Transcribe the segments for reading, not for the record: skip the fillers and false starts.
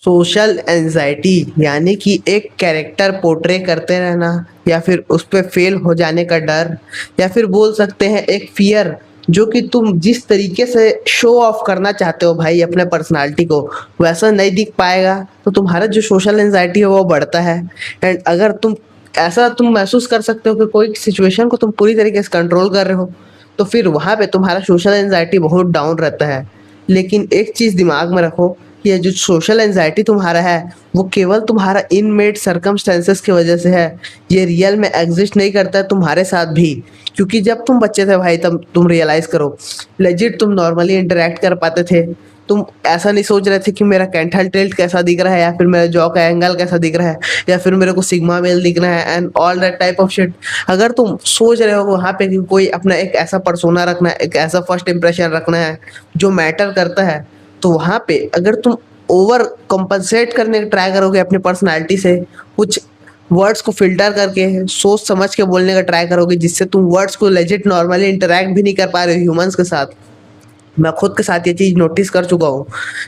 Social anxiety यानी कि एक कैरेक्टर पोर्ट्रे करते रहना, या फिर उस पे फेल हो जाने का डर, या फिर बोल सकते हैं एक फियर, जो कि तुम जिस तरीके से शो ऑफ करना चाहते हो भाई अपने पर्सनालिटी को, वैसा नहीं दिख पाएगा, तो तुम्हारा जो सोशल एंजाइटी है वो बढ़ता है। एंड अगर तुम महसूस कर सकते हो कि कोई सिचुएशन को तुम पूरी तरीके से कंट्रोल कर रहे हो, तो फिर वहां पे तुम्हारा सोशल एंजाइटी बहुत डाउन रहता है। लेकिन एक चीज दिमाग में रखो, ये जो सोशल एंजाइटी तुम्हारा है वो केवल तुम्हारा इनमेड सर्कमस्टेंसेस की वजह से है। ये रियल में एग्जिस्ट नहीं करता है तुम्हारे साथ भी। क्योंकि जब तुम बच्चे थे भाई, तब तुम रियलाइज करो, लेजिट तुम नॉर्मली इंटरेक्ट कर पाते थे। तुम ऐसा नहीं सोच रहे थे कि मेरा कैंथल टिल्ट कैसा दिख रहा है, या फिर मेरा जॉ का एंगल कैसा दिख रहा है, या फिर मेरे को सिग्मा मेल दिख रहा है and all that type of shit. अगर तुम सोच रहे हो वहां पे कि कोई अपना एक ऐसा पर्सोना रखना है, एक ऐसा फर्स्ट इंप्रेशन रखना है जो मैटर करता है, तो वहां पे अगर तुम ओवर कंपनसेट करने का ट्राई करोगे अपनी पर्सनालिटी से, कुछ वर्ड्स को फिल्टर करके सोच समझ के बोलने का ट्राई करोगे, जिससे तुम वर्ड्स को लेजिट नॉर्मली इंटरेक्ट भी नहीं कर पा रहे हो ह्यूमंस के साथ। मैं खुद के साथ ये चीज नोटिस कर चुका हूँ,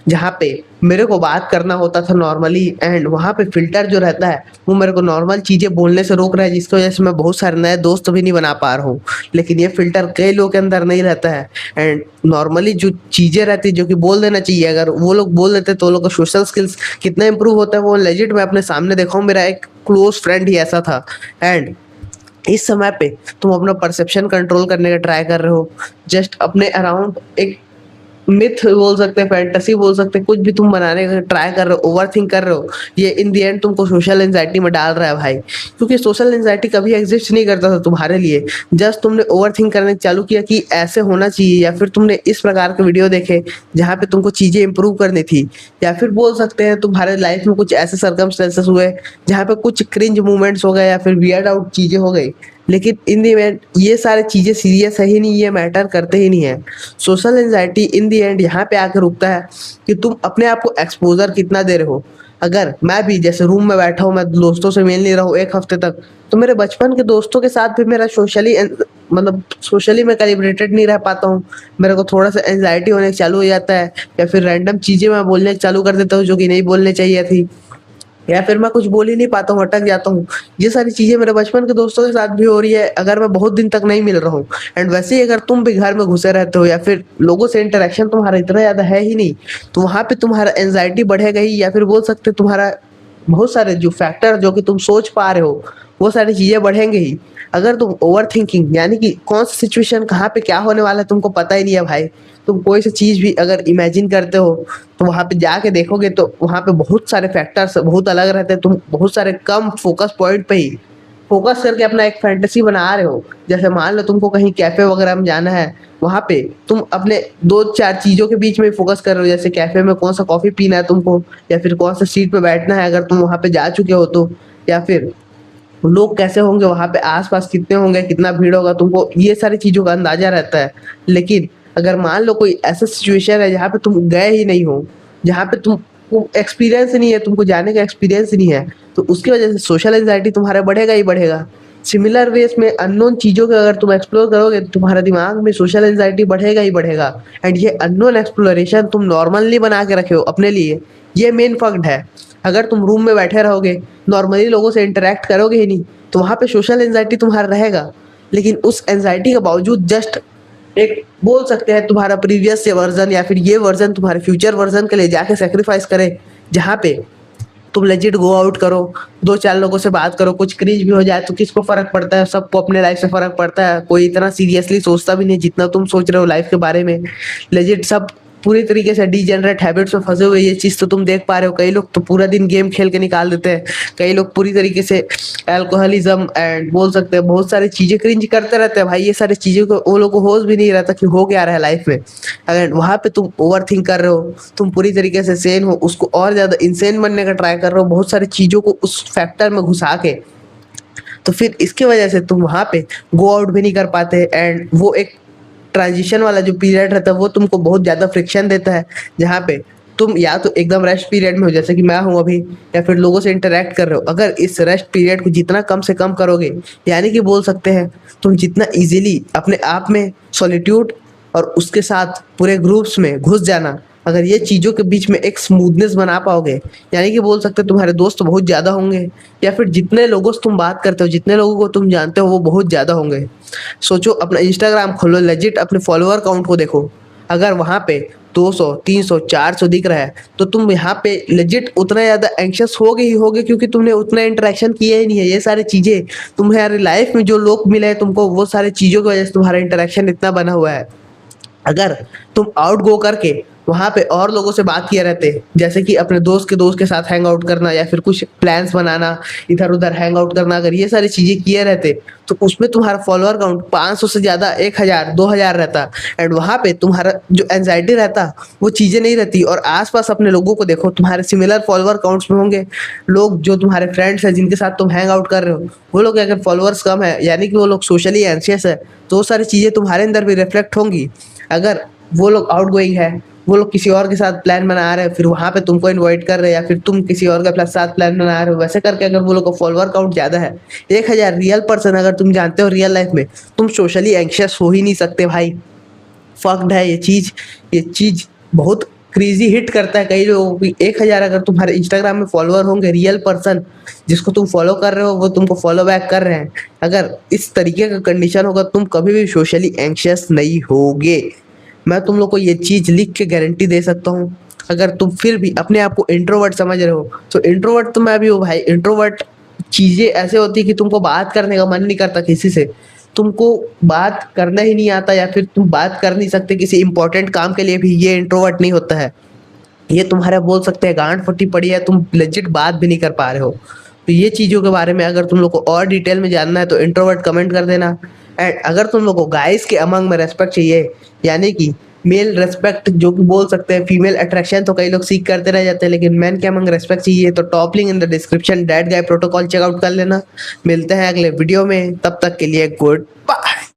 जहाँ पे मेरे को बात करना होता था नॉर्मली, एंड वहाँ पे फिल्टर जो रहता है वो मेरे को नॉर्मल चीजें बोलने से रोक रहा है, जिसकी वजह से मैं बहुत सारे नए दोस्त भी नहीं बना पा रहा हूँ। लेकिन ये फिल्टर कई लोगों के अंदर नहीं रहता है। एंड नॉर्मली जो चीजें रहती है जो कि बोल देना चाहिए, अगर वो लोग बोल देते तो वो लोग का सोशल स्किल्स कितना इंप्रूव होता है वो लेजिट मैं अपने सामने देखा हूँ। मेरा एक क्लोज फ्रेंड ही ऐसा था। एंड इस समय पे तुम अपना परसेप्शन कंट्रोल करने का ट्राई कर रहे हो, जस्ट अपने अराउंड एक मिथ बोल सकते हैं, फैंटेसी बोल सकते हैं, कुछ भी तुम बनाने का ट्राई कर रहे हो, ओवर थिंक कर रहे हो। ये इन दी एंड तुमको सोशल एंजाइटी में डाल रहा है भाई। क्योंकि सोशल एंजाइटी कभी एग्जिस्ट नहीं करता था तुम्हारे लिए। जस्ट तुमने ओवर थिंक करने चालू किया कि ऐसे होना चाहिए, या फिर तुमने इस प्रकार के वीडियो देखे जहाँ पे तुमको चीजें इंप्रूव करनी थी, या फिर बोल सकते हैं तुम्हारे लाइफ में कुछ ऐसे सर्कमस्टेंसेस हुए जहाँ पे कुछ क्रिंज मूवमेंट्स हो गए, या फिर वियर्ड आउट चीजें हो गई। लेकिन इन दी एंड ये सारी चीजें सीरियस है ही नहीं, ये मैटर करते ही नहीं है। Social anxiety in the and यहाँ पे आकर रुकता है कि तुम अपने आप को एक्सपोजर कितना दे रहे हो। अगर मैं भी जैसे रूम में बैठा हूँ, मैं दोस्तों से मिल नहीं रहा हूँ एक हफ्ते तक, तो मेरे बचपन के दोस्तों के साथ भी मेरा सोशली मैं कैलिब्रेटेड नहीं रह पाता हूँ। मेरे को थोड़ा सा एंजाइटी होने चालू हो जाता है, या फिर रैंडम चीजें मैं बोलने चालू कर देता हूँ जो कि नहीं बोलने चाहिए थी, या फिर मैं कुछ बोल ही नहीं पाता हूँ, अटक जाता हूँ। ये सारी चीजें मेरे बचपन के दोस्तों के साथ भी हो रही है, अगर मैं बहुत दिन तक नहीं मिल रहा हूँ। एंड वैसे ही अगर तुम भी घर में घुसे रहते हो, या फिर लोगों से इंटरेक्शन तुम्हारा इतना ज्यादा है ही नहीं, तो वहां पे तुम्हारा एंजाइटी बढ़ेगा ही, या फिर बोल सकते हो तुम्हारा बहुत सारे जो फैक्टर जो कि तुम सोच पा रहे हो वो सारी चीजें बढ़ेंगे ही। अगर तुम ओवर थिंकिंग यानी कि कौन सी सिचुएशन कहाँ पे क्या होने वाला है तुमको पता ही नहीं है भाई, तुम कोई सी चीज भी अगर इमेजिन करते हो तो वहां पे जाके देखोगे तो वहां पे बहुत सारे फैक्टर्स बहुत अलग रहते हैं। तुम बहुत सारे कम फोकस पॉइंट पे ही फोकस करके अपना एक फैंटेसी बना रहे हो। जैसे मान लो तुमको कहीं कैफे वगैरह में जाना है, वहां पे तुम अपने दो चार चीजों के बीच में फोकस कर रहे हो, जैसे कैफे में कौन सा कॉफी पीना है तुमको, या फिर कौन सा सीट पे बैठना है अगर तुम वहां पे जा चुके हो तो, या फिर लोग कैसे होंगे वहां पे, आसपास कितने होंगे, कितना भीड़ होगा, तुमको ये सारी चीजों का अंदाजा रहता है। लेकिन अगर मान लो कोई ऐसा सिचुएशन है जहाँ पे तुम गए ही नहीं हो, जहाँ पे तुमको एक्सपीरियंस नहीं है, तुमको जाने का एक्सपीरियंस नहीं है, तो उसकी वजह से सोशल एंजाइटी तुम्हारा बढ़ेगा ही बढ़ेगा। सिमिलर वेज में अननोन चीजों को अगर तुम एक्सप्लोर करोगे तो तुम्हारे दिमाग में सोशल एंजाइटी बढ़ेगा ही बढ़ेगा। एंड ये अननोन एक्सप्लोरेशन तुम नॉर्मली बना के रखे हो अपने लिए, ये मेन फैक्ट है। अगर तुम रूम में बैठे रहोगे, नॉर्मली लोगों से इंटरेक्ट करोगे ही नहीं, तो वहां पे सोशल एंजाइटी तुम्हारा रहेगा। लेकिन उस एंजाइटी के बावजूद जस्ट एक बोल सकते हैं तुम्हारा प्रीवियस वर्जन या फिर ये वर्जन तुम्हारे फ्यूचर वर्जन के लिए जाके सेक्रीफाइस करे, जहाँ पे तुम लेजिट गो आउट करो, दो चार लोगों से बात करो, कुछ क्रिंज भी हो जाए तो किसको फर्क पड़ता है, सबको अपने लाइफ से फर्क पड़ता है, कोई इतना सीरियसली सोचता भी नहीं जितना तुम सोच रहे हो लाइफ के बारे में। लेजिट सब पूरी तरीके से डीजेनरेट हैबिट्स में फंसे हुए, ये चीज तो तुम देख पा रहे हो। कई लोग तो पूरा दिन गेम खेल के निकाल देते हैं, कई लोग पूरी तरीके से अल्कोहलिज्म एंड बोल सकते हैं बहुत सारी चीजें क्रिंज करते रहते हैं भाई। ये सारी चीजों को वो लोग को होश भी नहीं रहता कि हो क्या रहा है लाइफ में। अगर वहां पे तुम ओवर थिंक कर रहे हो, तुम पूरी तरीके से सेन हो, उसको और ज्यादा इंसेन बनने का ट्राई कर रहे हो बहुत सारी चीजों को उस फैक्टर में घुसा के, तो फिर इसकी वजह से तुम वहां पे गो आउट भी नहीं कर पाते। एंड वो एक ट्रांजिशन वाला जो पीरियड रहता है वो तुमको बहुत ज्यादा फ्रिक्शन देता है, जहाँ पे तुम या तो एकदम रेस्ट पीरियड में हो जैसे कि मैं हूं अभी, या फिर लोगों से इंटरेक्ट कर रहे हो। अगर इस रेस्ट पीरियड को जितना कम से कम करोगे, यानी कि बोल सकते हैं तुम जितना इजीली अपने आप में सॉलिट्यूड और उसके साथ पूरे ग्रुप्स में घुस जाना, अगर ये चीज़ों के बीच में एक स्मूथनेस बना पाओगे, यानी कि बोल सकते हो तुम्हारे दोस्त बहुत ज़्यादा होंगे, या फिर जितने लोगों से तुम बात करते हो, जितने लोगों को तुम जानते हो वो बहुत ज़्यादा होंगे। सोचो अपना इंस्टाग्राम खोलो, लेजिट अपने फॉलोअर काउंट को देखो, अगर वहाँ पे 200, 300, 400 दिख रहा है तो तुम यहाँ पे लेजिट उतना ज़्यादा एंग्शियस होगे ही होगे, क्योंकि तुमने उतना इंटरेक्शन किया ही नहीं है। ये सारी चीज़ें तुम्हारी लाइफ में जो लोग मिले हैं तुमको, वो सारी चीज़ों की वजह से तुम्हारा इंटरेक्शन इतना बना हुआ है। अगर तुम आउट गो करके वहाँ पे और लोगों से बात किए रहते, जैसे कि अपने दोस्त के साथ हैंग आउट करना या फिर कुछ प्लान्स बनाना, इधर उधर हैंग आउट करना, अगर ये सारी चीजें किए रहते तो उसमें तुम्हारा फॉलोअर काउंट 500 से ज्यादा 1000 2000 रहता। एंड वहाँ पे तुम्हारा जो एंजाइटी रहता वो चीजें नहीं रहती। और आसपास अपने लोगों को देखो, तुम्हारे सिमिलर फॉलोअर काउंट्स में होंगे लोग, जो तुम्हारे फ्रेंड्स हैं जिनके साथ तुम हैंग आउट कर रहे हो, वो लोग अगर फॉलोअर्स कम है यानी कि वो लोग सोशली एंशियस है, तो वो सारी चीजें तुम्हारे अंदर भी रिफ्लेक्ट होंगी। अगर वो लोग आउट गोइंग है, वो लोग किसी और के साथ प्लान बना रहे हैं, फिर वहां पे तुमको इनवाइट कर रहे हैं, या फिर तुम किसी और के साथ प्लान बना रहे हो, वैसे करके अगर वो लोग का फॉलोअर काउंट ज्यादा है, 1000 रियल पर्सन अगर तुम जानते हो रियल लाइफ में, तुम सोशली एंग्शियस हो ही नहीं सकते भाई। फक्ड है ये चीज बहुत क्रेजी हिट करता है कई लोगों की। 1000 अगर तुम्हारे इंस्टाग्राम में फॉलोअर होंगे, रियल पर्सन जिसको तुम फॉलो कर रहे हो वो तुमको फॉलो बैक कर रहे हैं, अगर इस तरीके का कंडीशन होगा, तुम कभी भी सोशली एंग्शियस नहीं होगे। मैं तुम लोग को ये चीज लिख के गारंटी दे सकता हूँ। अगर तुम फिर भी अपने आप को इंट्रोवर्ट समझ रहे हो, तो इंट्रोवर्ट तो मैं भी हूँ भाई। इंट्रोवर्ट चीजें ऐसे होती है कि तुमको बात करने का मन नहीं करता किसी से, तुमको बात करना ही नहीं आता, या फिर तुम बात कर नहीं सकते किसी इंपॉर्टेंट काम के लिए भी, ये इंट्रोवर्ट नहीं होता है। ये तुम्हारा बोल सकते हैं गांड फटी पड़ी है, तुम लेजिट बात भी नहीं कर पा रहे हो। तो ये चीजों के बारे में अगर तुम लोग को और डिटेल में जानना है तो इंट्रोवर्ट कमेंट कर देना। एंड अगर तुम लोग को गाइस के अमंग में रेस्पेक्ट चाहिए, यानी कि मेल रेस्पेक्ट जो कि बोल सकते हैं, फीमेल अट्रैक्शन तो कई लोग सीख करते रह जाते हैं, लेकिन मैन के अमंग रेस्पेक्ट चाहिए तो top link in the description that guy protocol check out कर लेना। मिलते हैं अगले वीडियो में, तब तक के लिए गुड बाय।